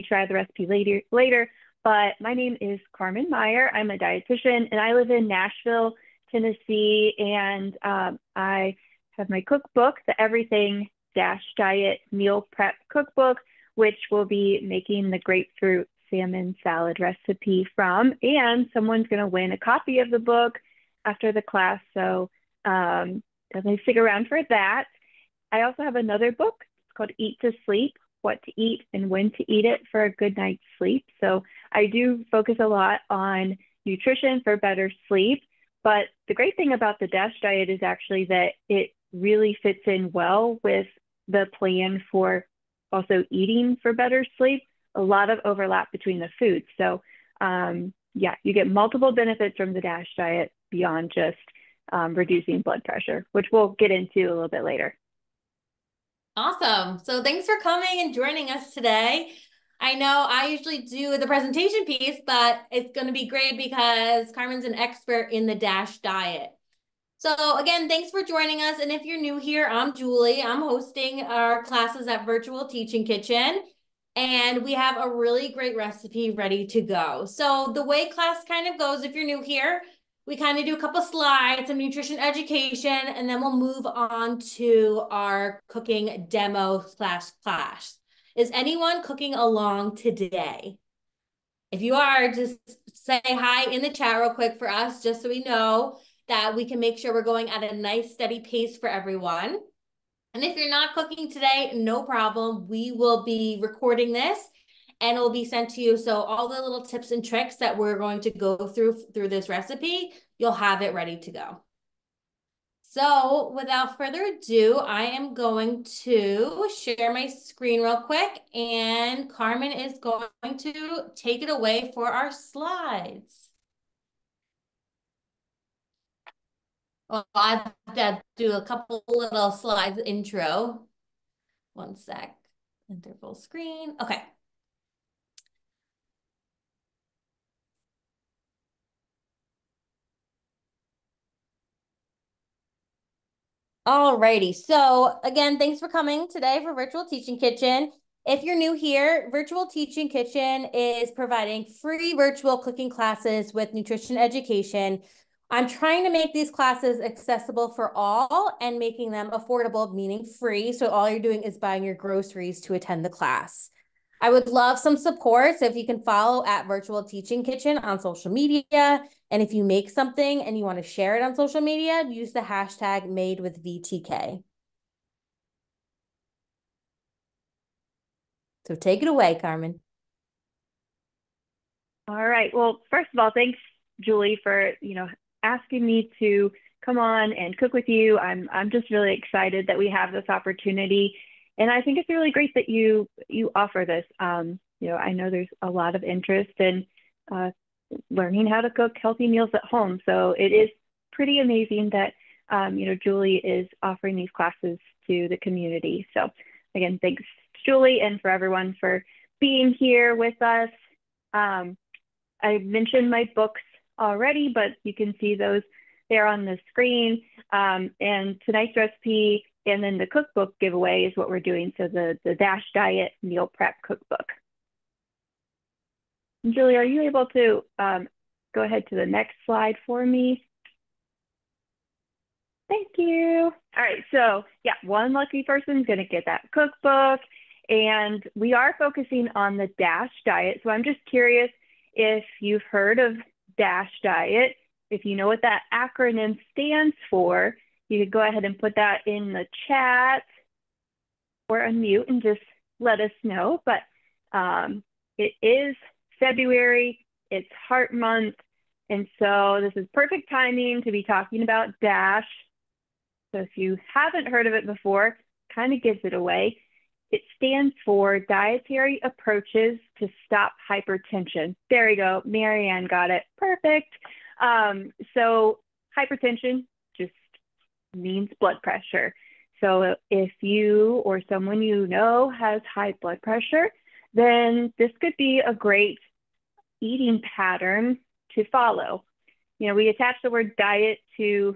try the recipe later. But my name is Carmen Meyer. I'm a dietitian and I live in Nashville, Tennessee. And I have my cookbook, the Everything Dash Diet Meal Prep Cookbook, which we'll be making the grapefruit salmon salad recipe from. And someone's going to win a copy of the book after the class. So definitely stick around for that. I also have another book. It's called Eat to Sleep, What to Eat and When to Eat It for a Good Night's Sleep. So I do focus a lot on nutrition for better sleep. But the great thing about the DASH diet is actually that it really fits in well with the plan for also eating for better sleep. A lot of overlap between the foods. So yeah, you get multiple benefits from the DASH diet beyond just reducing blood pressure, which we'll get into a little bit later. Awesome. So thanks for coming and joining us today. I know I usually do the presentation piece, but it's going to be great because Carmen's an expert in the DASH diet. So again, thanks for joining us. And if you're new here, I'm Julie. I'm hosting our classes at Virtual Teaching Kitchen. And we have a really great recipe ready to go. So the way class kind of goes, if you're new here, we kind of do a couple slides, some nutrition education, and then we'll move on to our cooking demo slash class. Is anyone cooking along today? If you are, just say hi in the chat real quick for us, just so we know that we can make sure we're going at a nice steady pace for everyone. And if you're not cooking today, no problem. We will be recording this and it will be sent to you. So all the little tips and tricks that we're going to go through this recipe, you'll have it ready to go. So without further ado, I am going to share my screen real quick and Carmen is going to take it away for our slides. Well, I have to do a couple little slides intro. One sec. Enter full screen. Okay. Alrighty. So again, thanks for coming today for Virtual Teaching Kitchen. If you're new here, Virtual Teaching Kitchen is providing free virtual cooking classes with nutrition education. I'm trying to make these classes accessible for all and making them affordable, meaning free. So all you're doing is buying your groceries to attend the class. I would love some support. So if you can follow at Virtual Teaching Kitchen on social media, and if you make something and you want to share it on social media, use the hashtag #MadeWithVTK. So take it away, Carmen. All right. Well, first of all, thanks, Julie, for asking me to come on and cook with you. I'm just really excited that we have this opportunity, and I think it's really great that you offer this. I know there's a lot of interest in learning how to cook healthy meals at home, so it is pretty amazing that Julie is offering these classes to the community. So again, thanks, Julie, and for everyone for being here with us. I mentioned my books already, but you can see those there on the screen. And tonight's recipe and then the cookbook giveaway is what we're doing. So the DASH Diet Meal Prep Cookbook. And Julie, are you able to go ahead to the next slide for me? Thank you. All right, so yeah, one lucky person is going to get that cookbook. And we are focusing on the DASH diet. So I'm just curious if you've heard of DASH diet. If you know what that acronym stands for, you could go ahead and put that in the chat or unmute and just let us know. But it is February, it's Heart Month, and so this is perfect timing to be talking about DASH. So if you haven't heard of it before, kind of gives it away. It stands for Dietary Approaches to Stop Hypertension. There you go. Marianne got it. Perfect. So hypertension just means blood pressure. So if you or someone you know has high blood pressure, then this could be a great eating pattern to follow. We attach the word diet to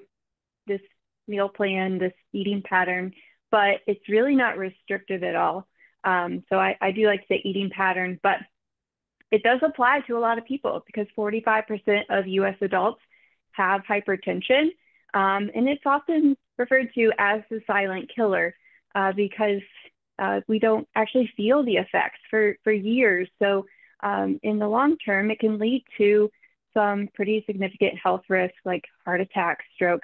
this meal plan, this eating pattern, but it's really not restrictive at all. So I do like to say eating pattern, but it does apply to a lot of people because 45% of US adults have hypertension. And it's often referred to as the silent killer because we don't actually feel the effects for years. So in the long term, it can lead to some pretty significant health risks like heart attack, stroke,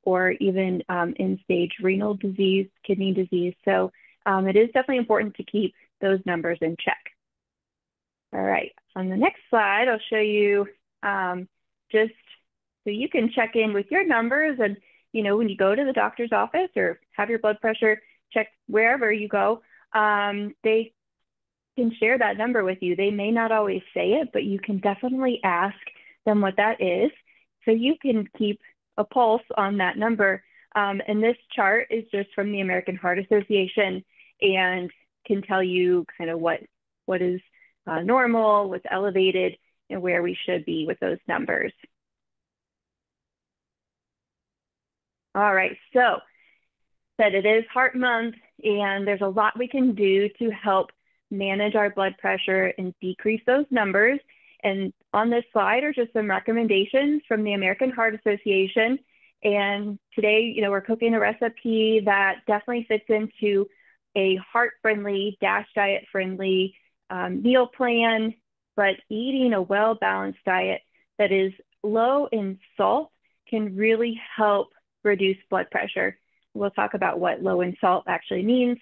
or even end-stage renal disease, kidney disease. So it is definitely important to keep those numbers in check. All right, on the next slide, I'll show you just so you can check in with your numbers and, when you go to the doctor's office or have your blood pressure checked wherever you go, they can share that number with you. They may not always say it, but you can definitely ask them what that is so you can keep a pulse on that number. And this chart is just from the American Heart Association and can tell you kind of what is normal, what's elevated, and where we should be with those numbers. All right, so said it is Heart Month, and there's a lot we can do to help manage our blood pressure and decrease those numbers. And on this slide are just some recommendations from the American Heart Association. And today, we're cooking a recipe that definitely fits into a heart-friendly, DASH diet-friendly meal plan, but eating a well-balanced diet that is low in salt can really help reduce blood pressure. We'll talk about what low in salt actually means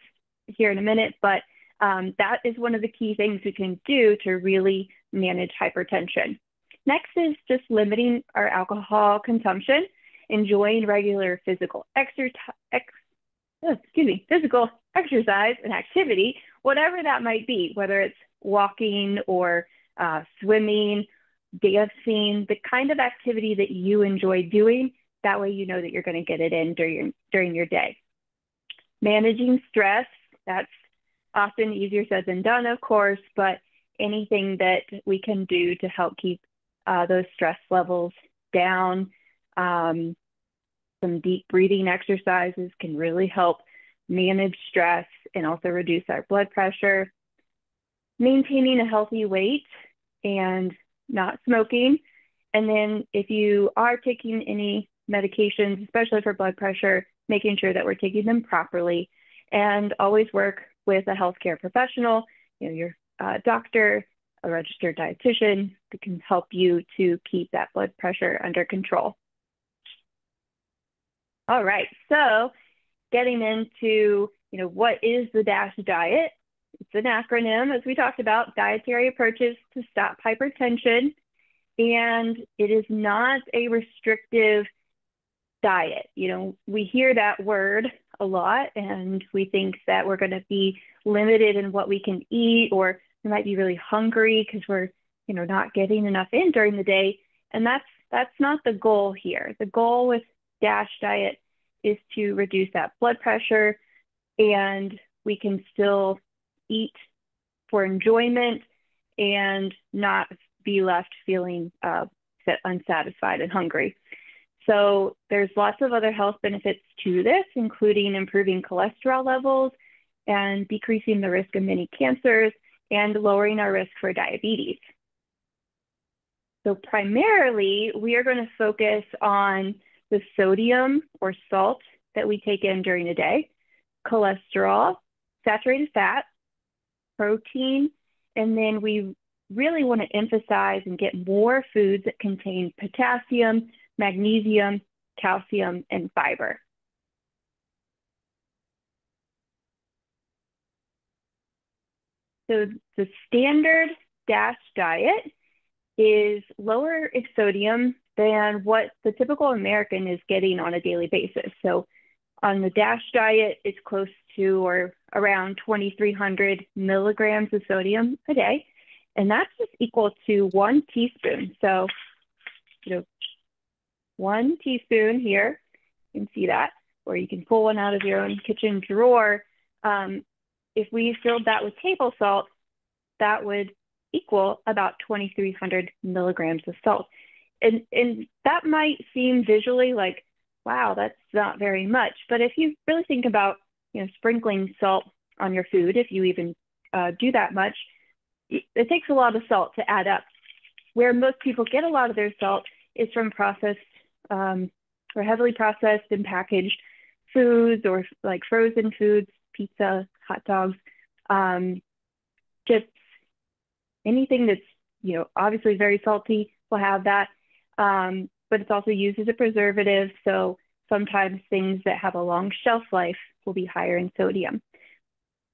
here in a minute, but that is one of the key things we can do to really manage hypertension. Next is just limiting our alcohol consumption, enjoying regular physical physical exercise and activity, whatever that might be, whether it's walking or swimming, dancing, the kind of activity that you enjoy doing. That way you know that you're going to get it in during your day. Managing stress, that's often easier said than done, of course, but anything that we can do to help keep those stress levels down. Some deep breathing exercises can really help manage stress and also reduce our blood pressure. Maintaining a healthy weight and not smoking. And then if you are taking any medications, especially for blood pressure, making sure that we're taking them properly, and always work with a healthcare professional, your doctor, a registered dietitian that can help you to keep that blood pressure under control. All right, so getting into, what is the DASH diet? It's an acronym, as we talked about, dietary approaches to stop hypertension. And it is not a restrictive diet. We hear that word a lot and we think that we're going to be limited in what we can eat, or we might be really hungry because we're, not getting enough in during the day. And that's not the goal here. The goal with DASH diet is to reduce that blood pressure, and we can still eat for enjoyment and not be left feeling unsatisfied and hungry. So there's lots of other health benefits to this, including improving cholesterol levels and decreasing the risk of many cancers and lowering our risk for diabetes. So primarily, we are going to focus on the sodium or salt that we take in during the day, cholesterol, saturated fat, protein, and then we really want to emphasize and get more foods that contain potassium, magnesium, calcium, and fiber. So the standard DASH diet is lower in sodium than what the typical American is getting on a daily basis. So on the DASH diet, it's close to or around 2,300 milligrams of sodium a day. And that's just equal to 1 teaspoon. So, 1 teaspoon here, you can see that, or you can pull one out of your own kitchen drawer. If we filled that with table salt, that would equal about 2,300 milligrams of salt. And that might seem visually like, wow, that's not very much. But if you really think about, sprinkling salt on your food, if you even do that much, it takes a lot of salt to add up. Where most people get a lot of their salt is from processed or heavily processed and packaged foods, or like frozen foods, pizza, hot dogs, chips, anything that's, obviously very salty will have that. But it's also used as a preservative. So sometimes things that have a long shelf life will be higher in sodium.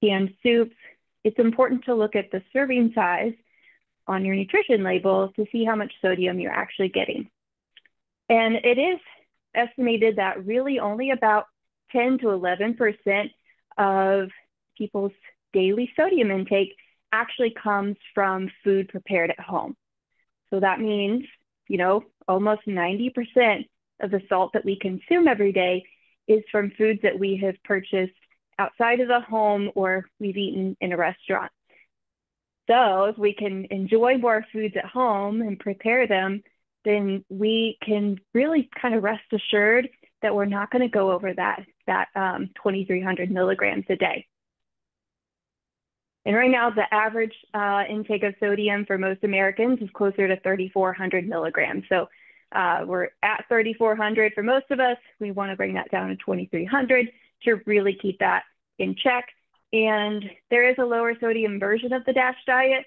Canned soups, it's important to look at the serving size on your nutrition label to see how much sodium you're actually getting. And it is estimated that really only about 10 to 11% of people's daily sodium intake actually comes from food prepared at home. So that means, almost 90% of the salt that we consume every day is from foods that we have purchased outside of the home or we've eaten in a restaurant. So if we can enjoy more foods at home and prepare them, then we can really kind of rest assured that we're not going to go over that 2,300 milligrams a day. And right now, the average intake of sodium for most Americans is closer to 3,400 milligrams. So we're at 3,400 for most of us. We want to bring that down to 2,300 to really keep that in check. And there is a lower sodium version of the DASH diet,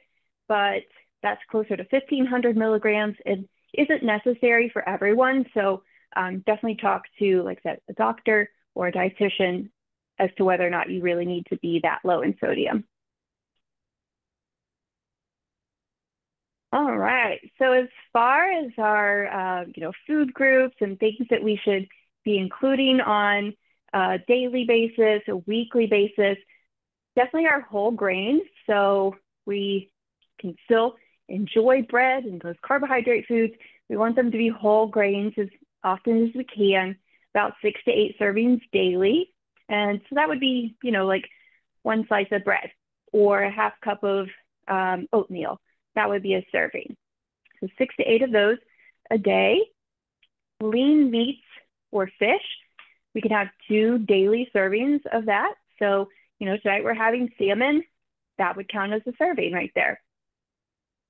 but that's closer to 1,500 milligrams and isn't necessary for everyone. So definitely talk to, like I said, a doctor or a dietitian as to whether or not you really need to be that low in sodium. All right. So as far as our, food groups and things that we should be including on a daily basis, a weekly basis, definitely our whole grains. So we can still enjoy bread and those carbohydrate foods. We want them to be whole grains as often as we can, about 6 to 8 servings daily. And so that would be, like one slice of bread or a half cup of oatmeal. That would be a serving. So 6 to 8 of those a day. Lean meats or fish, we can have 2 daily servings of that. So, tonight we're having salmon. That would count as a serving right there.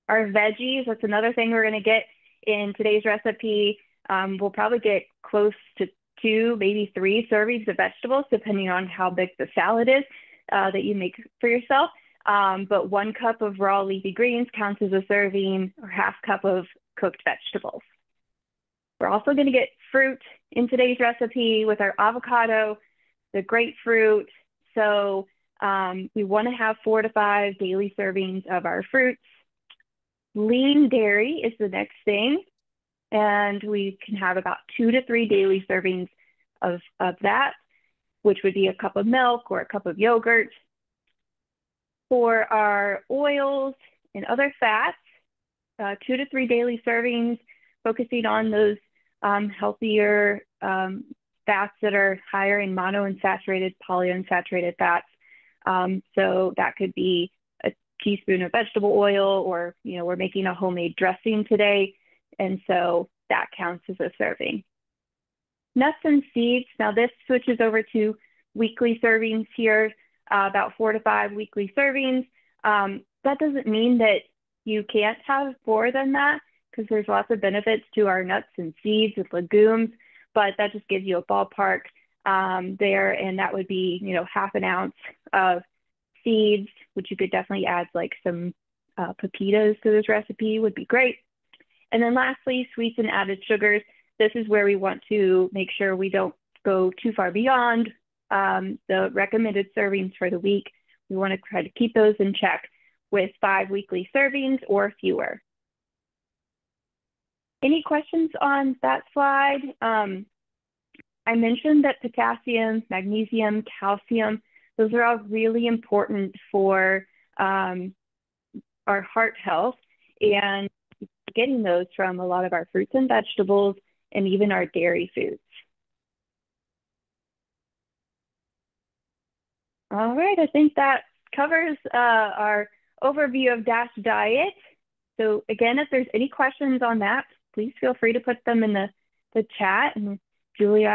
Our veggies, that's another thing we're going to get in today's recipe. We'll probably get close to 2, maybe 3 servings of vegetables, depending on how big the salad is that you make for yourself. But 1 cup of raw leafy greens counts as a serving, or half cup of cooked vegetables. We're also going to get fruit in today's recipe with our avocado, the grapefruit. So we want to have 4 to 5 daily servings of our fruits. Lean dairy is the next thing. And we can have about 2 to 3 daily servings of that, which would be a cup of milk or a cup of yogurt. For our oils and other fats, 2 to 3 daily servings, focusing on those healthier fats that are higher in monounsaturated, polyunsaturated fats. So that could be a teaspoon of vegetable oil, or, we're making a homemade dressing today. And so that counts as a serving. Nuts and seeds, now this switches over to weekly servings here, about 4 to 5 weekly servings. That doesn't mean that you can't have more than that, because there's lots of benefits to our nuts and seeds and legumes, but that just gives you a ballpark there. And that would be, half an ounce of seeds, which you could definitely add like some pepitas to this recipe would be great. And then lastly, sweets and added sugars. This is where we want to make sure we don't go too far beyond the recommended servings for the week. We want to try to keep those in check with 5 weekly servings or fewer. Any questions on that slide? I mentioned that potassium, magnesium, calcium, those are all really important for our heart health, and getting those from a lot of our fruits and vegetables and even our dairy foods. All right, I think that covers our overview of DASH diet. So again, if there's any questions on that, please feel free to put them in the chat, and Julie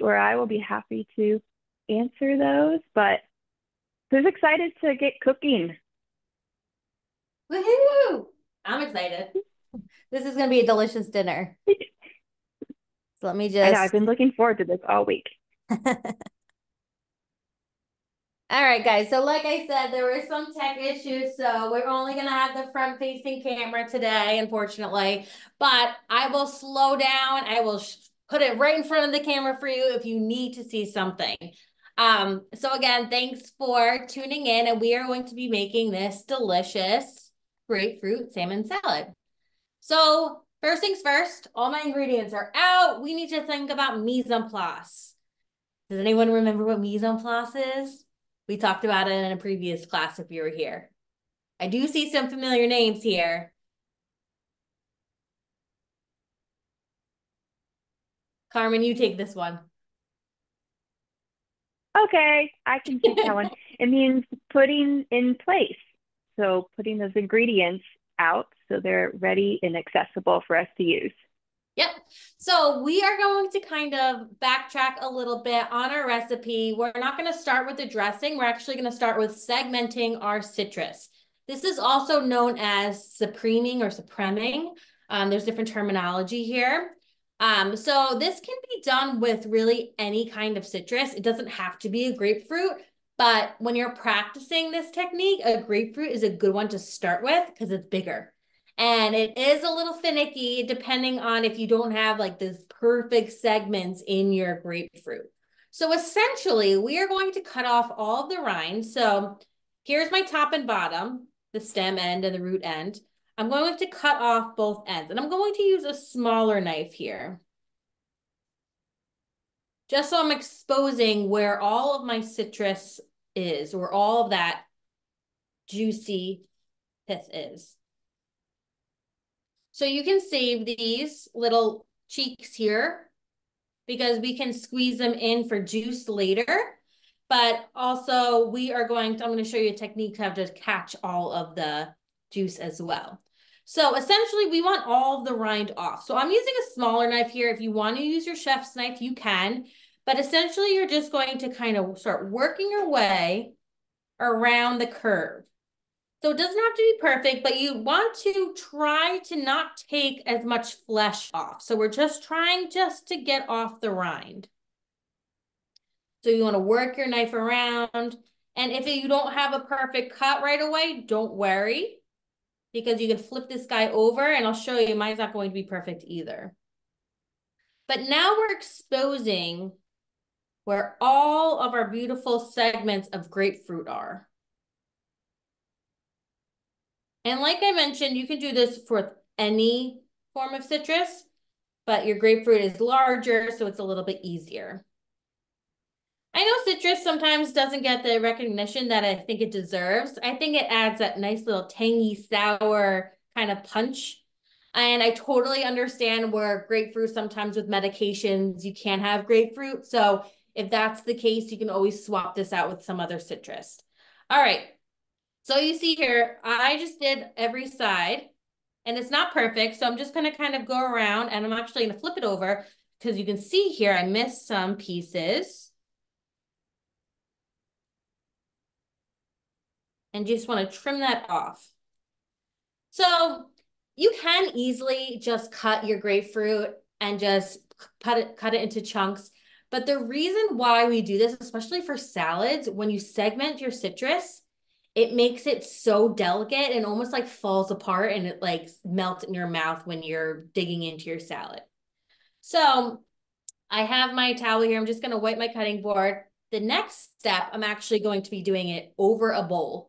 or I will be happy to answer those. But who's excited to get cooking? Woohoo! I'm excited. This is going to be a delicious dinner. So let me I know, I've just. been looking forward to this all week. All right, guys. So like I said, there were some tech issues, so we're only going to have the front-facing camera today, unfortunately. But I will slow down. I will put it right in front of the camera for you if you need to see something. So again, thanks for tuning in, and we are going to be making this delicious grapefruit salmon salad. So first things first, all my ingredients are out. We need to think about mise en place. Does anyone remember what mise en place is? We talked about it in a previous class if you were here. I do see some familiar names here. Carmen, you take this one. Okay, I can take that one. It means putting in place. So putting those ingredients out so they're ready and accessible for us to use. Yep. So we are going to kind of backtrack a little bit on our recipe. We're not going to start with the dressing. We're actually going to start with segmenting our citrus. This is also known as supreming or supreming. There's different terminology here. So this can be done with really any kind of citrus. It doesn't have to be a grapefruit, but when you're practicing this technique, a grapefruit is a good one to start with because it's bigger. And it is a little finicky depending on if you don't have like this perfect segments in your grapefruit. So essentially, we are going to cut off all of the rind. So here's my top and bottom, the stem end and the root end. I'm going to cut off both ends, and I'm going to use a smaller knife here. Just so I'm exposing where all of my citrus is, where all of that juicy pith is. So you can save these little cheeks here because we can squeeze them in for juice later. But also I'm going to show you a technique how to catch all of the juice as well. So essentially we want all of the rind off. So I'm using a smaller knife here. If you want to use your chef's knife, you can. But essentially you're just going to kind of start working your way around the curve. So it doesn't have to be perfect, but you want to try to not take as much flesh off. So we're just trying just to get off the rind. So you want to work your knife around. And if you don't have a perfect cut right away, don't worry, because you can flip this guy over and I'll show you mine's not going to be perfect either. But now we're exposing where all of our beautiful segments of grapefruit are. And like I mentioned, you can do this for any form of citrus, but your grapefruit is larger, so it's a little bit easier. I know citrus sometimes doesn't get the recognition that I think it deserves. I think it adds that nice little tangy, sour kind of punch. And I totally understand where grapefruit, sometimes with medications, you can't have grapefruit. So if that's the case, you can always swap this out with some other citrus. All right. So you see here, I just did every side and it's not perfect. So I'm just going to kind of go around and I'm actually going to flip it over because you can see here, I missed some pieces. And just want to trim that off. So you can easily just cut your grapefruit and just cut it into chunks. But the reason why we do this, especially for salads, when you segment your citrus, it makes it so delicate and almost like falls apart and it like melts in your mouth when you're digging into your salad. So I have my towel here. I'm just going to wipe my cutting board. The next step, I'm actually going to be doing it over a bowl.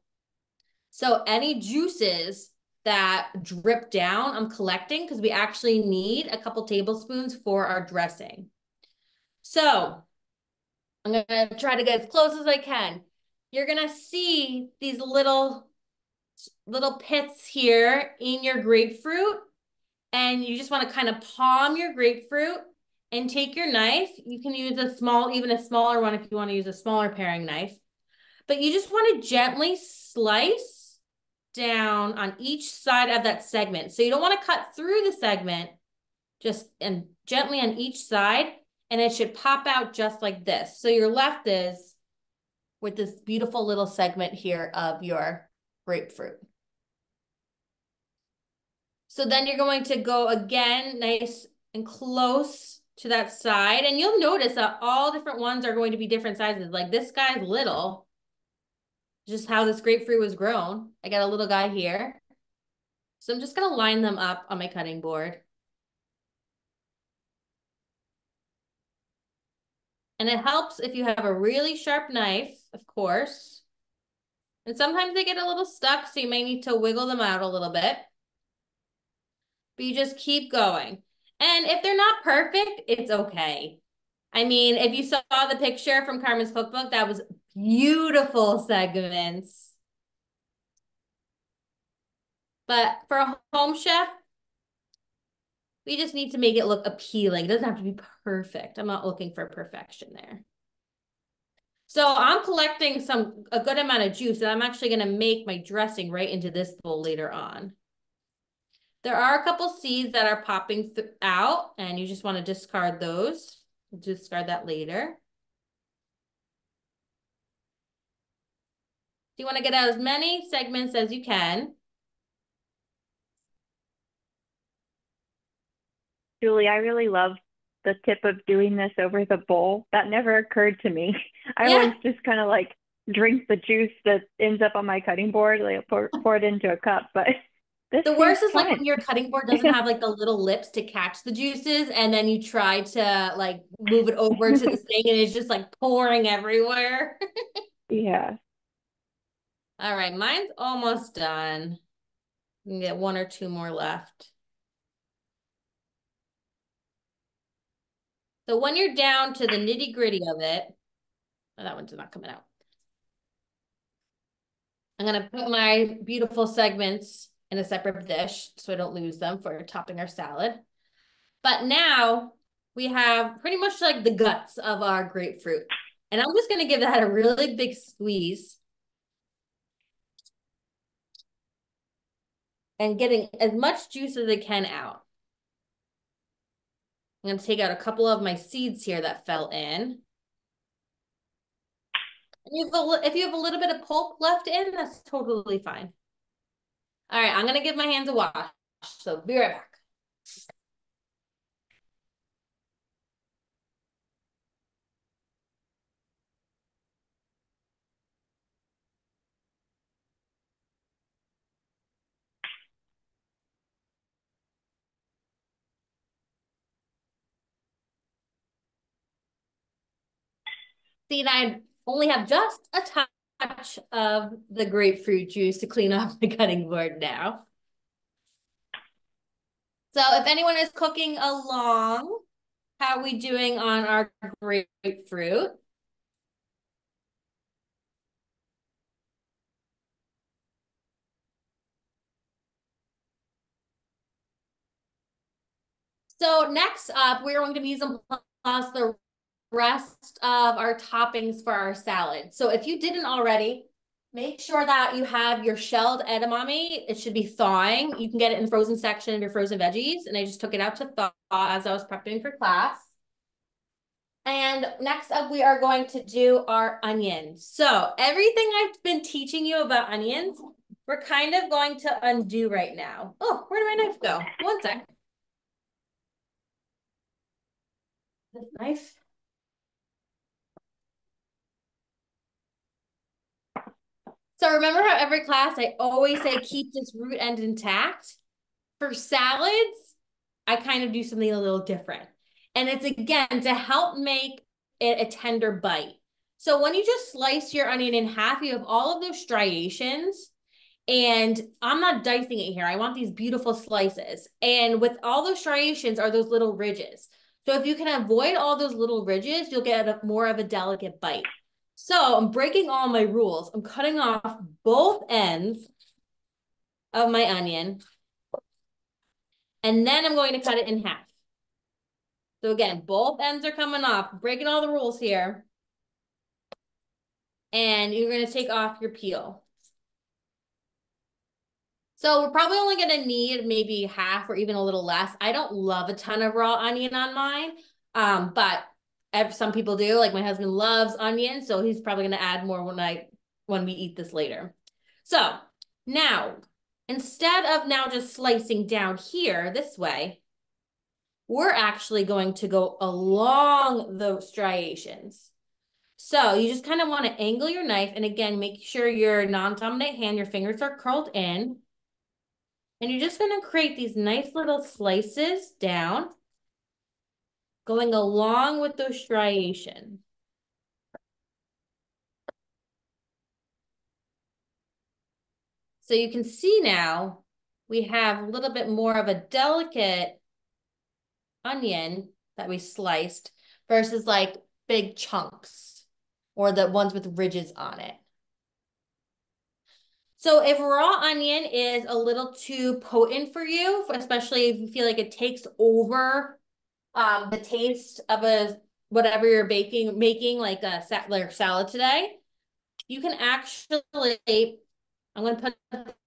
So any juices that drip down, I'm collecting because we actually need a couple tablespoons for our dressing. So I'm going to try to get as close as I can. You're going to see these little pits here in your grapefruit. And you just want to kind of palm your grapefruit and take your knife. You can use even a smaller one if you want to use a smaller paring knife. But you just want to gently slice down on each side of that segment. So you don't want to cut through the segment, just and gently on each side, and it should pop out just like this. So your left is with this beautiful little segment here of your grapefruit. So then you're going to go again, nice and close to that side. And you'll notice that all different ones are going to be different sizes. Like this guy's little, just how this grapefruit was grown. I got a little guy here. So I'm just gonna line them up on my cutting board. And it helps if you have a really sharp knife, of course. And sometimes they get a little stuck, so you may need to wiggle them out a little bit. But you just keep going. And if they're not perfect, it's okay. I mean, if you saw the picture from Carmen's cookbook, that was beautiful segments. But for a home chef, we just need to make it look appealing. It doesn't have to be perfect. I'm not looking for perfection there. So I'm collecting a good amount of juice, and I'm actually going to make my dressing right into this bowl later on. There are a couple seeds that are popping out, and you just want to discard those. Discard that later. You want to get out as many segments as you can. Julie, I really love the tip of doing this over the bowl. That never occurred to me. I Yeah. always just kind of like drink the juice that ends up on my cutting board, like pour it into a cup. But this The seems worst is like fun. when your cutting board doesn't have like the little lips to catch the juices, and then you try to like move it over to the sink and it's just like pouring everywhere. Yeah. All right, mine's almost done. You can get one or two more left. So when you're down to the nitty gritty of it, oh, that one's not coming out. I'm gonna put my beautiful segments in a separate dish so I don't lose them for topping our salad. But now we have pretty much like the guts of our grapefruit. And I'm just gonna give that a really big squeeze and getting as much juice as I can out. I'm gonna take out a couple of my seeds here that fell in. If you have a little bit of pulp left in, that's totally fine. All right, I'm gonna give my hands a wash. So be right back. See, I only have just a touch of the grapefruit juice to clean off the cutting board now. So if anyone is cooking along, how are we doing on our grapefruit? So next up, we're going to mise en place the rest of our toppings for our salad. So if you didn't already, make sure that you have your shelled edamame. It should be thawing. You can get it in the frozen section of your frozen veggies. And I just took it out to thaw as I was prepping for class. And next up, we are going to do our onions. So everything I've been teaching you about onions, we're kind of going to undo right now. Oh, where did my knife go? One sec. This knife. So remember how every class I always say keep this root end intact? For salads, I kind of do something a little different. And it's again to help make it a tender bite. So when you just slice your onion in half, you have all of those striations. And I'm not dicing it here. I want these beautiful slices. And with all those striations are those little ridges. So if you can avoid all those little ridges, you'll get more of a delicate bite. So I'm breaking all my rules. I'm cutting off both ends of my onion. And then I'm going to cut it in half. So again, both ends are coming off, breaking all the rules here. And you're going to take off your peel. So we're probably only going to need maybe half or even a little less. I don't love a ton of raw onion on mine, but some people do. Like my husband loves onion, so he's probably going to add more when we eat this later. So now, instead of now just slicing down here this way, we're actually going to go along those striations. So you just kind of want to angle your knife. And again, make sure your non-dominant hand, your fingers are curled in. And you're just going to create these nice little slices down, going along with those striations. So you can see now we have a little bit more of a delicate onion that we sliced versus like big chunks or the ones with ridges on it. So if raw onion is a little too potent for you, especially if you feel like it takes over the taste of whatever you're making like a salad today, you can actually, I'm going to put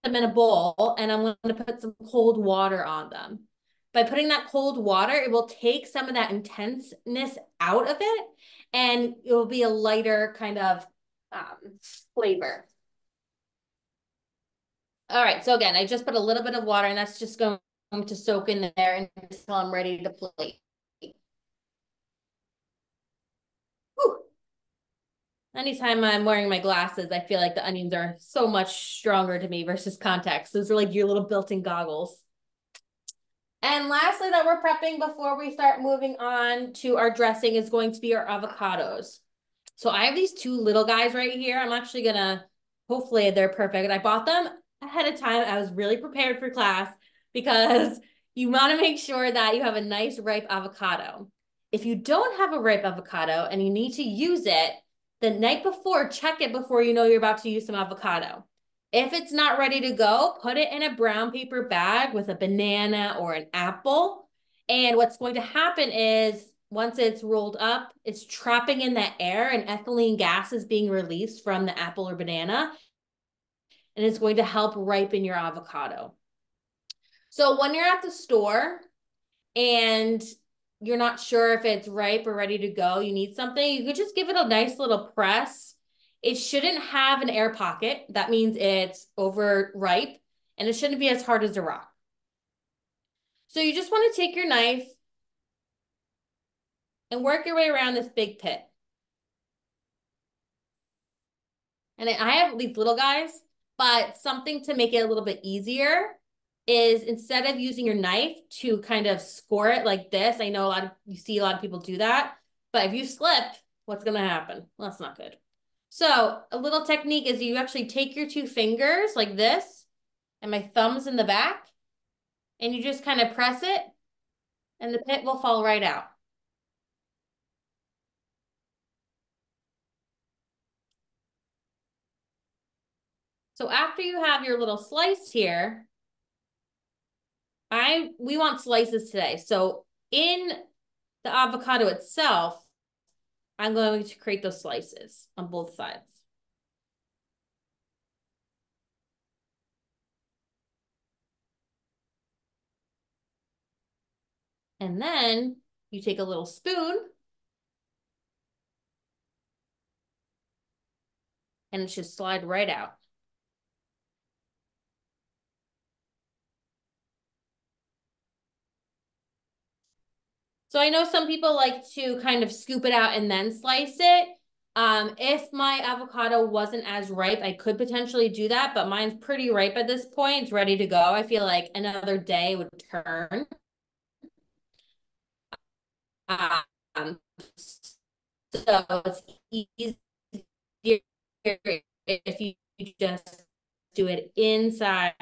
them in a bowl and I'm going to put some cold water on them. By putting that cold water, it will take some of that intenseness out of it and it will be a lighter kind of flavor. All right, so again, I just put a little bit of water and that's just going to soak in there until I'm ready to plate. Whew. Anytime I'm wearing my glasses, I feel like the onions are so much stronger to me versus contacts. Those are like your little built-in goggles. And lastly, that we're prepping before we start moving on to our dressing is going to be our avocados. So I have these two little guys right here. I'm actually gonna, hopefully they're perfect. I bought them ahead of time. I was really prepared for class because you wanna make sure that you have a nice ripe avocado. If you don't have a ripe avocado and you need to use it, the night before, check it before you know you're about to use some avocado. If it's not ready to go, put it in a brown paper bag with a banana or an apple. And what's going to happen is once it's rolled up, it's trapping in that air and ethylene gas is being released from the apple or banana. And it's going to help ripen your avocado. So when you're at the store and you're not sure if it's ripe or ready to go, you need something, you could just give it a nice little press. It shouldn't have an air pocket. That means it's overripe and it shouldn't be as hard as a rock. So you just want to take your knife and work your way around this big pit. And I have these little guys, but something to make it a little bit easier is instead of using your knife to kind of score it like this, I know you see a lot of people do that, but if you slip, what's going to happen? Well, that's not good. So a little technique is you actually take your two fingers like this and my thumb's in the back and you just kind of press it and the pit will fall right out. So after you have your little slice here, we want slices today. So in the avocado itself, I'm going to create those slices on both sides. And then you take a little spoon and it should slide right out. So I know some people like to kind of scoop it out and then slice it. If my avocado wasn't as ripe, I could potentially do that, but mine's pretty ripe at this point. It's ready to go. I feel like another day would turn. Um, so it's easier if you just do it inside.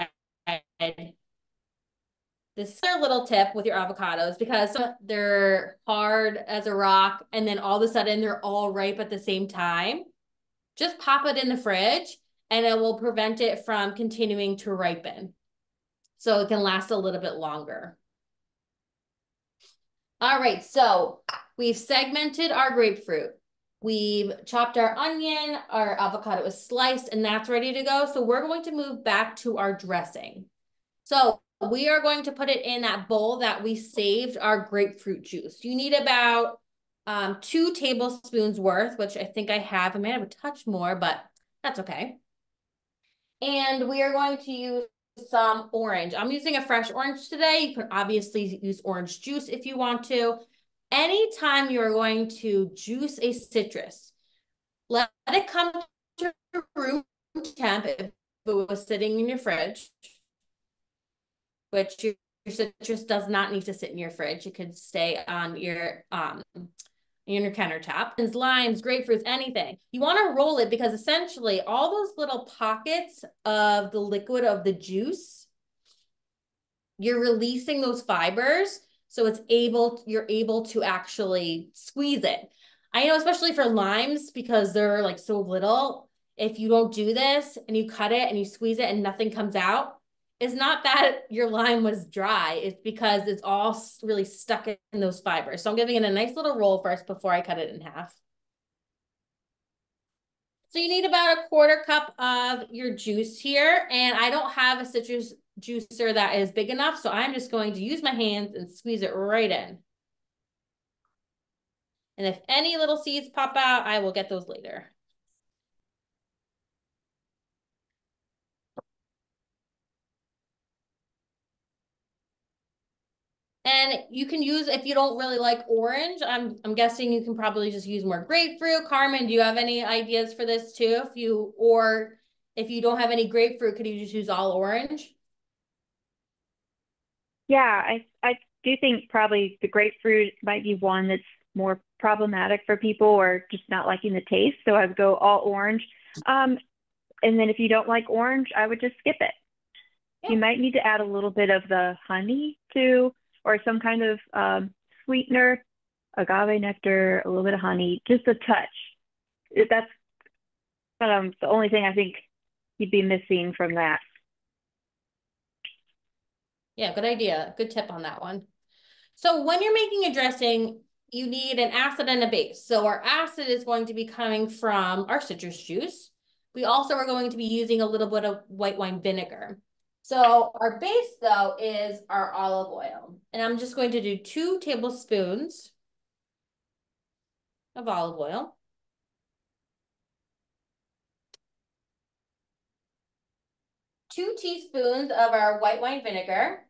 This is a little tip with your avocados because they're hard as a rock and then all of a sudden they're all ripe at the same time. Just pop it in the fridge and it will prevent it from continuing to ripen. So it can last a little bit longer. All right, so we've segmented our grapefruit. We've chopped our onion, our avocado is sliced, and that's ready to go. So we're going to move back to our dressing. So we are going to put it in that bowl that we saved our grapefruit juice. You need about 2 tablespoons worth, which I think I have. I may have a touch more, but that's okay. And we are going to use some orange. I'm using a fresh orange today. You can obviously use orange juice if you want to. Anytime you're going to juice a citrus, let it come to room temp if it was sitting in your fridge, which your citrus does not need to sit in your fridge. It could stay on your in your countertop. And limes, grapefruits, anything. You want to roll it because essentially all those little pockets of the liquid of the juice, you're releasing those fibers. So you're able to actually squeeze it. I know, especially for limes, because they're like so little, if you don't do this and you cut it and you squeeze it and nothing comes out, it's not that your lime was dry. It's because it's all really stuck in those fibers. So I'm giving it a nice little roll first before I cut it in half. So you need about a 1/4 cup of your juice here. And I don't have a citrus juicer that is big enough. So I'm just going to use my hands and squeeze it right in. And if any little seeds pop out, I will get those later. And you can use, if you don't really like orange, I'm guessing you can probably just use more grapefruit. Carmen, do you have any ideas for this too? If you don't have any grapefruit, could you just use all orange? Yeah, I do think probably the grapefruit might be one that's more problematic for people or just not liking the taste. So I would go all orange. And then if you don't like orange, I would just skip it. Yeah. You might need to add a little bit of the honey too, or some kind of sweetener, agave nectar, a little bit of honey, just a touch. That's the only thing I think you'd be missing from that. Yeah, good idea. Good tip on that one. So when you're making a dressing, you need an acid and a base. So our acid is going to be coming from our citrus juice. We also are going to be using a little bit of white wine vinegar. So our base though is our olive oil. And I'm just going to do 2 tablespoons of olive oil. 2 teaspoons of our white wine vinegar.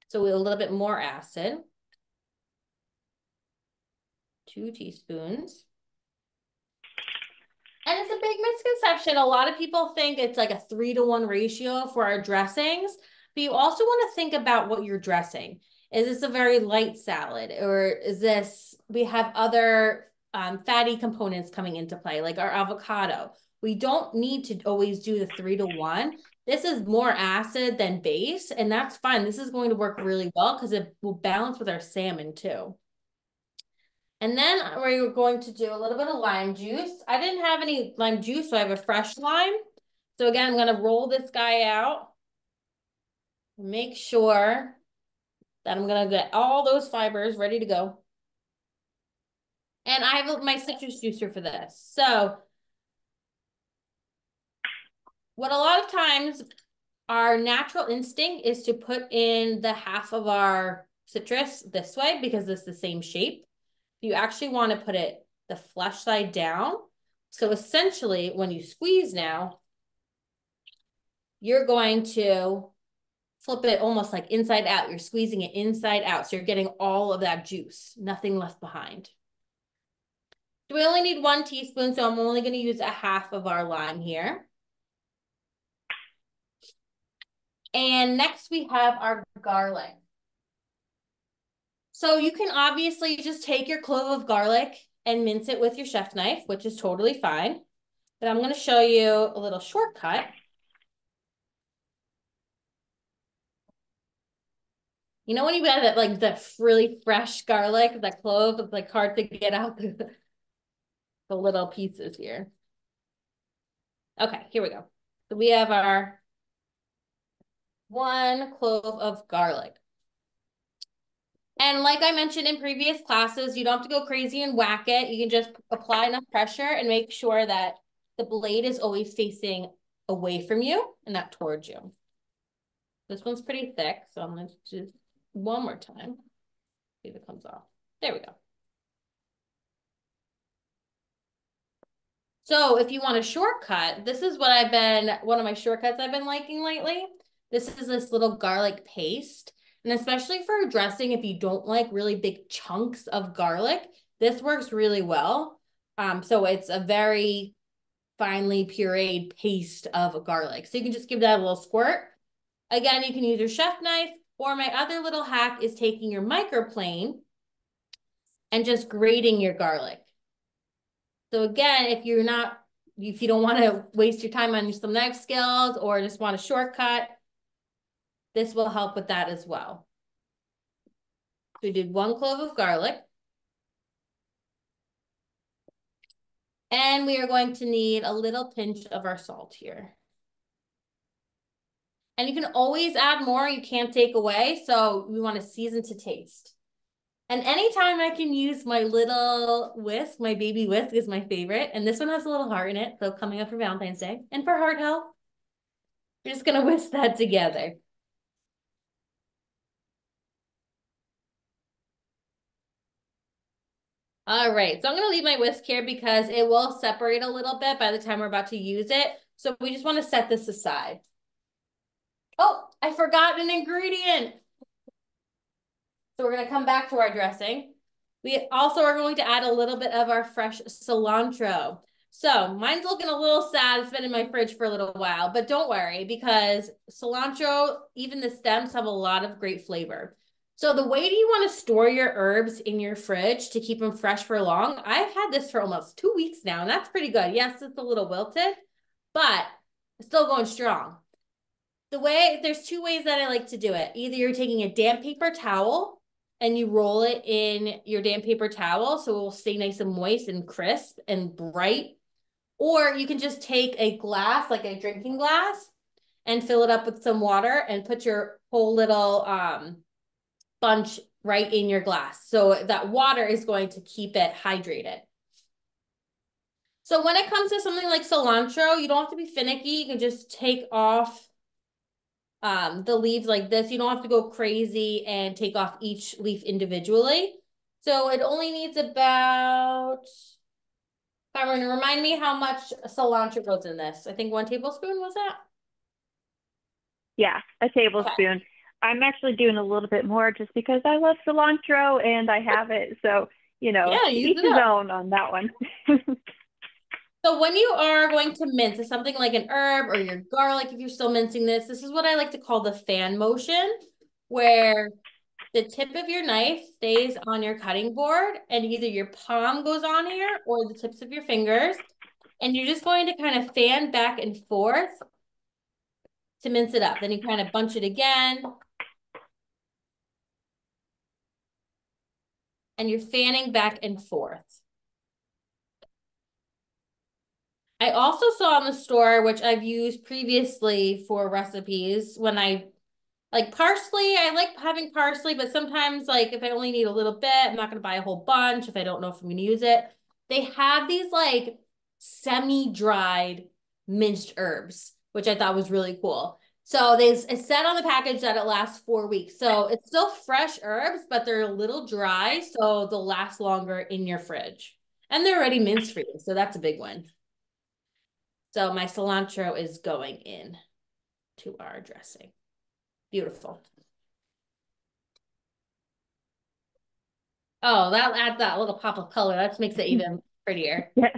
So a little bit more acid. 2 teaspoons. And it's a big misconception. A lot of people think it's like a 3-to-1 ratio for our dressings, but you also want to think about what you're dressing. Is this a very light salad, or we have other fatty components coming into play, like our avocado. We don't need to always do the 3-to-1. This is more acid than base, and that's fine. This is going to work really well because it will balance with our salmon too. And then we're going to do a little bit of lime juice. I didn't have any lime juice, so I have a fresh lime. So again, I'm going to roll this guy out. Make sure that I'm going to get all those fibers ready to go. And I have my citrus juicer for this. So what a lot of times our natural instinct is to put in the half of our citrus this way because it's the same shape. You actually want to put it the flesh side down. So essentially, when you squeeze now, you're going to flip it almost like inside out. You're squeezing it inside out. So you're getting all of that juice, nothing left behind. So we only need 1 teaspoon, so I'm only going to use a half of our lime here. And next we have our garlic. So you can obviously just take your clove of garlic and mince it with your chef knife, which is totally fine. But I'm going to show you a little shortcut. You know when you have that like the really fresh garlic, that clove, it's like hard to get out the little pieces here. Okay, here we go. So we have our 1 clove of garlic. And like I mentioned in previous classes, you don't have to go crazy and whack it. You can just apply enough pressure and make sure that the blade is always facing away from you and not towards you. This one's pretty thick, so I'm going to do one more time. See if it comes off. There we go. So if you want a shortcut, this is one of my shortcuts I've been liking lately. This is this little garlic paste. And especially for dressing, if you don't like really big chunks of garlic, this works really well. So it's a very finely pureed paste of garlic. So you can just give that a little squirt. Again, you can use your chef knife, or my other little hack is taking your microplane and just grating your garlic. So again, if you don't want to waste your time on some knife skills or just want a shortcut, this will help with that as well. So we did 1 clove of garlic. And we are going to need a little pinch of our salt here. And you can always add more, you can't take away. So we want to season to taste. And anytime I can use my little whisk, my baby whisk is my favorite. And this one has a little heart in it. So coming up for Valentine's Day and for heart health, we're just going to whisk that together. All right, so I'm going to leave my whisk here because it will separate a little bit by the time we're about to use it. So we just want to set this aside. Oh, I forgot an ingredient. So we're going to come back to our dressing. We also are going to add a little bit of our fresh cilantro. So mine's looking a little sad. It's been in my fridge for a little while, but don't worry because cilantro, even the stems have a lot of great flavor. So the way you want to store your herbs in your fridge to keep them fresh for long, I've had this for almost 2 weeks now, and that's pretty good. Yes, it's a little wilted, but it's still going strong. There's 2 ways that I like to do it. Either you're taking a damp paper towel and you roll it in your damp paper towel so it will stay nice and moist and crisp and bright. Or you can just take a glass, like a drinking glass, and fill it up with some water and put your whole little bunch right in your glass. So that water is going to keep it hydrated. So when it comes to something like cilantro, you don't have to be finicky. You can just take off the leaves like this. You don't have to go crazy and take off each leaf individually. So it only needs about, Cameron, remind me how much cilantro goes in this. I think 1 tablespoon was that? Yeah, a tablespoon. Okay. I'm actually doing a little bit more just because I love cilantro and I have it. So, yeah, each his own on that one. So when you are going to mince something like an herb or your garlic, if you're still mincing this is what I like to call the fan motion, where the tip of your knife stays on your cutting board and either your palm goes on here or the tips of your fingers. And you're just going to kind of fan back and forth to mince it up. Then you kind of bunch it again. And you're fanning back and forth. I also saw in the store, which I've used previously for recipes, when I like parsley, I like having parsley, but sometimes like if I only need a little bit, I'm not going to buy a whole bunch if I don't know if I'm going to use it. They have these like semi-dried minced herbs, which I thought was really cool. So it said on the package that it lasts 4 weeks. So it's still fresh herbs, but they're a little dry, so they'll last longer in your fridge. And they're already minced for you, so that's a big one. So my cilantro is going in to our dressing. Beautiful. Oh, that'll add that little pop of color. That makes it even prettier. Yeah.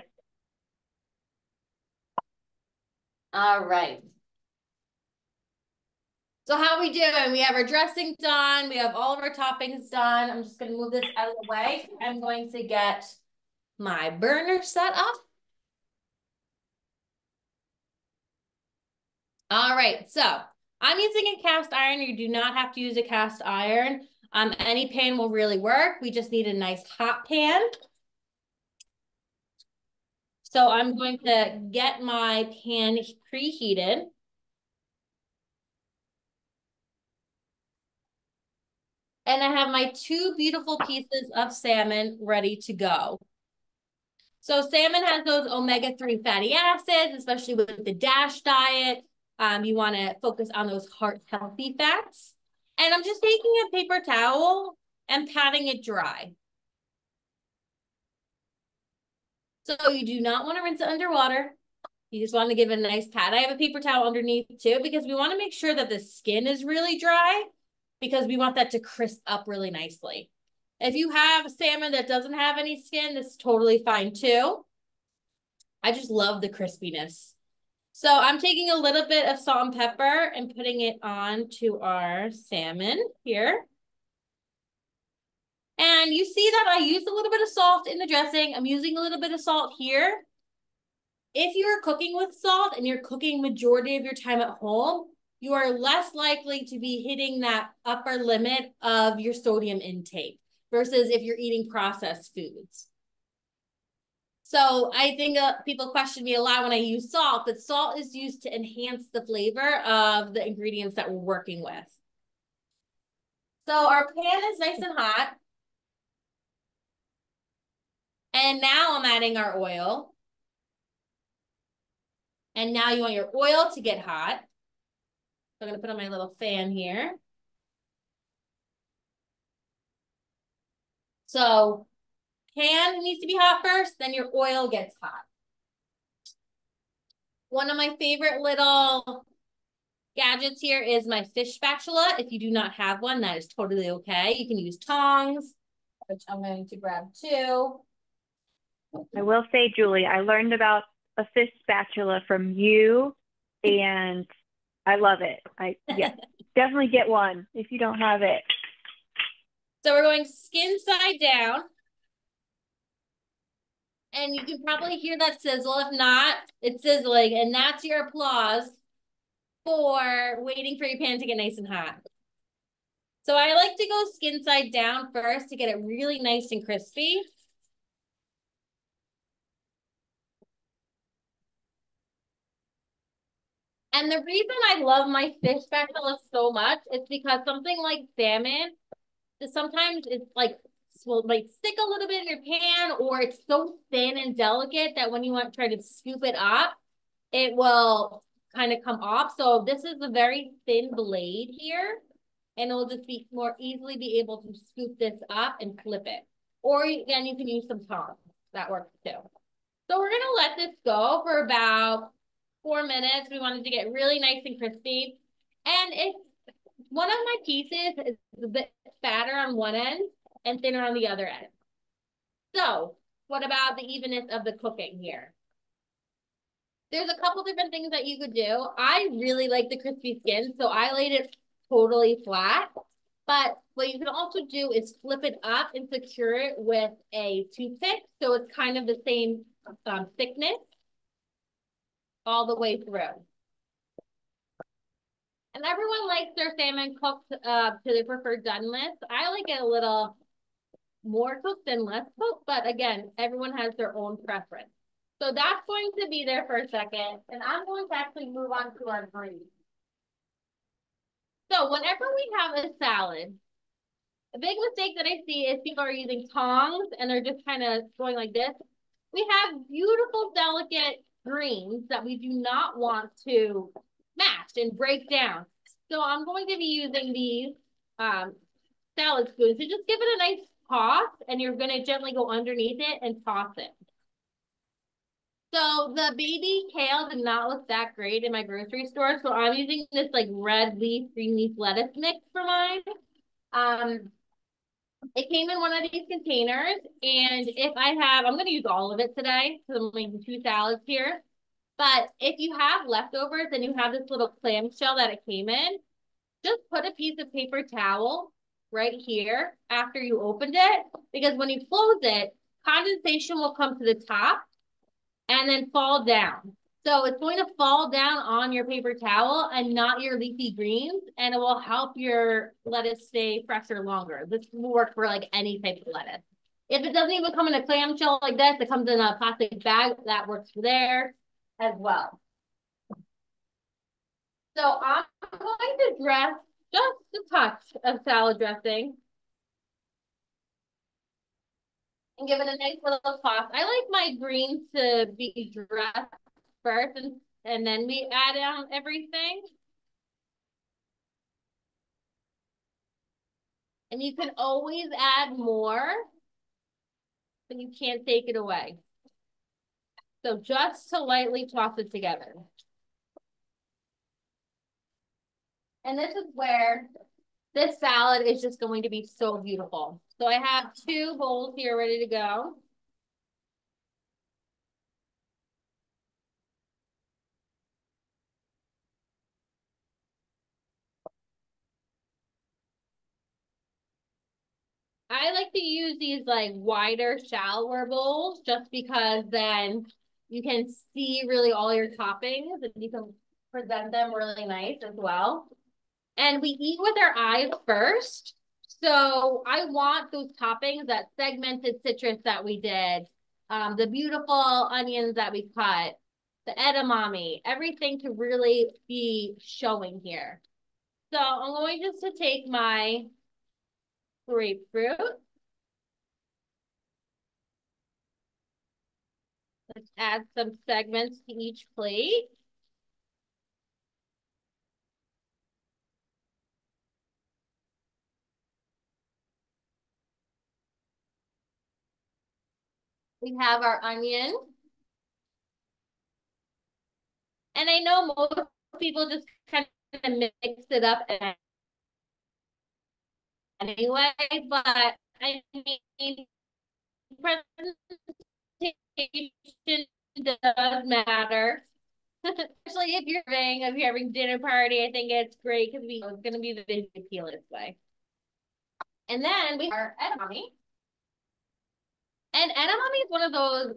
All right. So how are we doing? We have our dressing done. We have all of our toppings done. I'm just going to move this out of the way. I'm going to get my burner set up. All right, so I'm using a cast iron. You do not have to use a cast iron. Any pan will really work. We just need a nice hot pan. So I'm going to get my pan preheated. And I have my 2 beautiful pieces of salmon ready to go. So salmon has those omega-3 fatty acids, especially with the DASH diet. You want to focus on those heart-healthy fats. And I'm just taking a paper towel and patting it dry. So you do not want to rinse it underwater. You just want to give it a nice pat. I have a paper towel underneath too, because we want to make sure that the skin is really dry, because we want that to crisp up really nicely. If you have salmon that doesn't have any skin, that's totally fine too. I just love the crispiness. So I'm taking a little bit of salt and pepper and putting it on to our salmon here. And you see that I used a little bit of salt in the dressing. I'm using a little bit of salt here. If you're cooking with salt and you're cooking majority of your time at home, you are less likely to be hitting that upper limit of your sodium intake versus if you're eating processed foods. So I think people question me a lot when I use salt, but salt is used to enhance the flavor of the ingredients that we're working with. So our pan is nice and hot. And now I'm adding our oil. And now you want your oil to get hot. So I'm gonna put on my little fan here. So pan needs to be hot first, then your oil gets hot. One of my favorite little gadgets here is my fish spatula. If you do not have one, that is totally okay. You can use tongs, which I'm going to grab too. I will say, Julie, I learned about a fish spatula from you, and I love it. Yes, definitely get one if you don't have it. So we're going skin side down. And you can probably hear that sizzle. If not, it's sizzling. And that's your applause for waiting for your pan to get nice and hot. So I like to go skin side down first to get it really nice and crispy. And the reason I love my fish spatula so much is because something like salmon, sometimes it's like will like stick a little bit in your pan, or it's so thin and delicate that when you want to try to scoop it up, it will kind of come off. So this is a very thin blade here, and it'll just be more easily be able to scoop this up and flip it. Or again, you can use some tongs. That works too. So we're gonna let this go for about 4 minutes. We want it to get really nice and crispy. And if one of my pieces is a bit fatter on one end and thinner on the other end. So what about the evenness of the cooking here? There's a couple different things that you could do. I really like the crispy skin, so I laid it totally flat. But what you can also do is flip it up and secure it with a toothpick, so it's kind of the same thickness all the way through. And everyone likes their salmon cooked to their preferred doneness. I like it a little more cooked than less cooked, but again, everyone has their own preference. So that's going to be there for a second, and I'm going to actually move on to our greens. So whenever we have a salad, a big mistake that I see is people are using tongs and they're just kind of going like this. We have beautiful, delicate greens that we do not want to mash and break down. So I'm going to be using these salad spoons to just give it a nice toss, and you're going to gently go underneath it and toss it. So the baby kale did not look that great in my grocery store, so I'm using this like red leaf, green leaf lettuce mix for mine. It came in one of these containers, and if I have, I'm going to use all of it today, because I'm making 2 salads here. But if you have leftovers and you have this little clamshell that it came in, just put a piece of paper towel right here after you opened it, because when you close it, condensation will come to the top and then fall down. So it's going to fall down on your paper towel and not your leafy greens, and it will help your lettuce stay fresher longer. This will work for like any type of lettuce. If it doesn't even come in a clamshell like this, it comes in a plastic bag, that works for there as well. So I'm going to dress just a touch of salad dressing and give it a nice little toss. I like my greens to be dressed first, and then we add on everything. And you can always add more, but you can't take it away. So just to lightly toss it together. And this is where this salad is just going to be so beautiful. So I have 2 bowls here ready to go. I like to use these like wider, shallower bowls just because then you can see really all your toppings and you can present them really nice as well. And we eat with our eyes first. So I want those toppings, that segmented citrus that we did, the beautiful onions that we cut, the edamame, everything to really be showing here. So I'm going just to take my grapefruit. Let's add some segments to each plate. We have our onion. And I know most people just kind of mix it up anyway, but I mean, presentation does matter. Especially if you're having dinner party, I think it's great because it's going to be the big appeal this way. And then we have our edamame. And edamame is one of those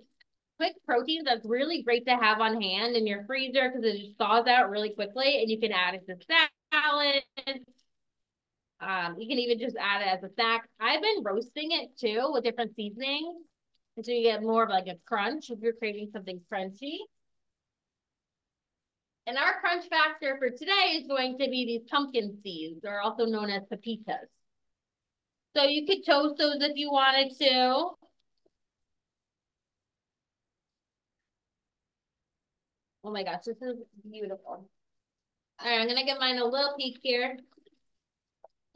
quick proteins that's really great to have on hand in your freezer because it just thaws out really quickly and you can add it to salad. You can even just add it as a snack. I've been roasting it too with different seasonings. And so you get more of like a crunch if you're craving something crunchy. And our crunch factor for today is going to be these pumpkin seeds, or also known as pepitas. So you could toast those if you wanted to. Oh my gosh, this is beautiful. All right, I'm gonna give mine a little peek here.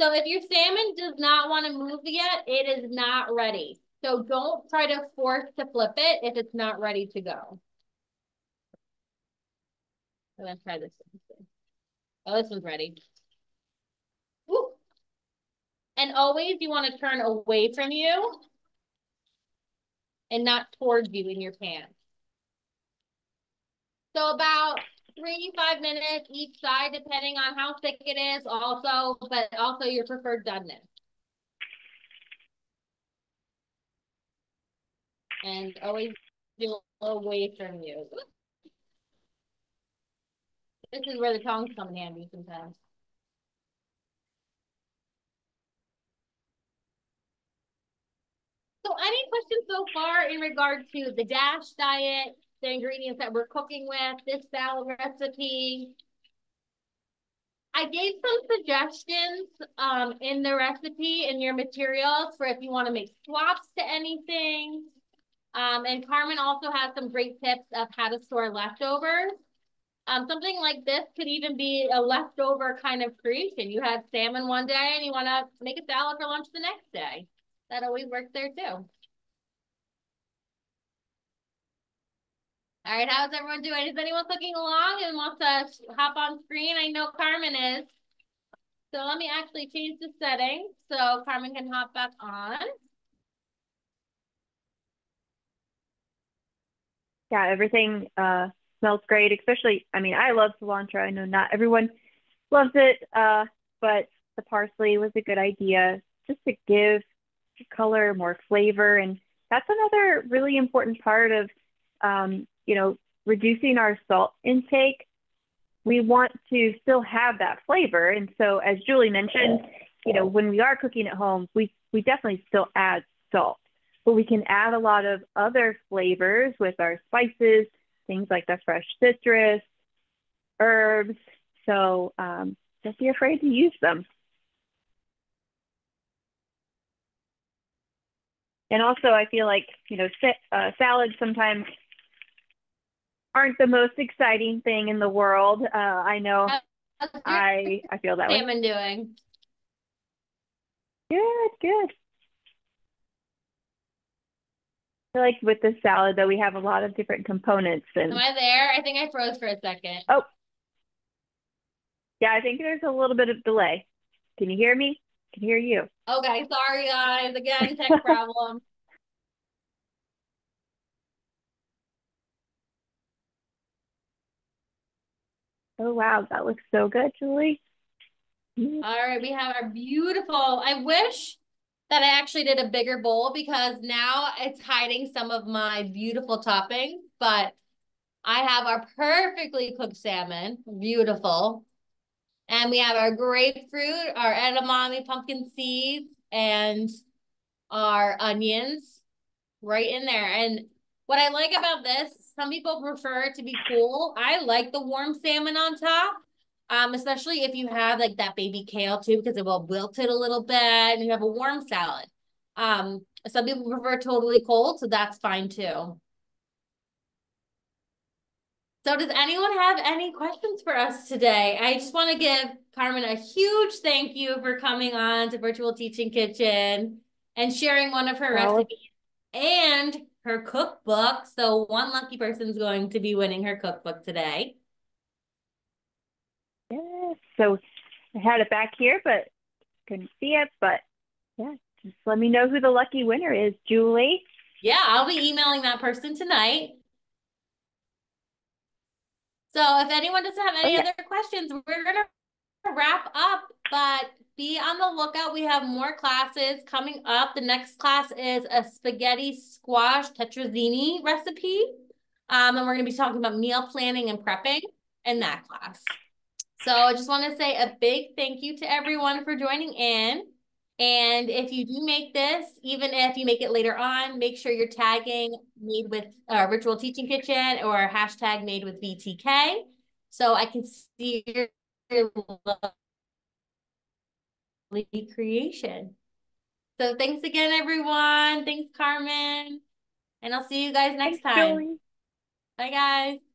So if your salmon does not want to move yet, it is not ready. So don't try to force to flip it if it's not ready to go. I'm gonna try this one. Oh, this one's ready. Ooh. And always you want to turn away from you and not towards you in your pan. So about 3 to 5 minutes each side, depending on how thick it is also, but also your preferred doneness. And always do away from you. This is where the tongs come in handy sometimes. So any questions so far in regard to the DASH diet, the ingredients that we're cooking with, this salad recipe? I gave some suggestions in the recipe in your materials for if you want to make swaps to anything. And Carmen also has some great tips of how to store leftovers. Something like this could even be a leftover kind of creation. You had salmon one day and you want to make a salad for lunch the next day. That always works there too. All right, how's everyone doing? Is anyone cooking along and wants to hop on screen? I know Carmen is. So let me actually change the setting so Carmen can hop back on. Yeah, everything smells great, especially, I mean, I love cilantro. I know not everyone loves it, but the parsley was a good idea just to give color, more flavor. And that's another really important part of, reducing our salt intake. We want to still have that flavor. And so, as Julie mentioned, when we are cooking at home, we definitely still add salt, but we can add a lot of other flavors with our spices, things like the fresh citrus, herbs. So don't be afraid to use them. And also, I feel like, salads sometimes aren't the most exciting thing in the world. I know How's your I feel that way. salmon doing? Good, good. feel like with the salad, though, we have a lot of different components. Am And I there? I think I froze for a second. oh, yeah, I think there's a little bit of delay. Can you hear me? I can hear you. Okay, sorry guys. Again, tech problem. Oh, wow, that looks so good, Julie. Mm. All right, we have our beautiful. I wish that I actually did a bigger bowl because now it's hiding some of my beautiful toppings, but I have our perfectly cooked salmon, beautiful. And we have our grapefruit, our edamame pumpkin seeds, and our onions right in there. And what I like about this, some people prefer it to be cool. I like the warm salmon on top. Especially if you have like that baby kale too, because it will wilt it a little bit and you have a warm salad. Some people prefer totally cold, so that's fine too. So does anyone have any questions for us today? I just want to give Carmen a huge thank you for coming on to Virtual Teaching Kitchen and sharing one of her Well, recipes and her cookbook. So one lucky person is going to be winning her cookbook today. yes. So I had it back here, but couldn't see it. But yeah, just let me know who the lucky winner is, Julie. Yeah, I'll be emailing that person tonight. So if anyone doesn't have Oh, any yeah. other questions, we're going to wrap up, but be on the lookout. We have more classes coming up. The next class is a spaghetti squash tetrazzini recipe. And we're going to be talking about meal planning and prepping in that class. So I just want to say a big thank you to everyone for joining in. And if you do make this, even if you make it later on, make sure you're tagging Made with Virtual Teaching Kitchen or hashtag Made with VTK so I can see your lovely creation. So thanks again, everyone. Thanks, Carmen. And I'll see you guys next Thanks, time. Julie. Bye, guys.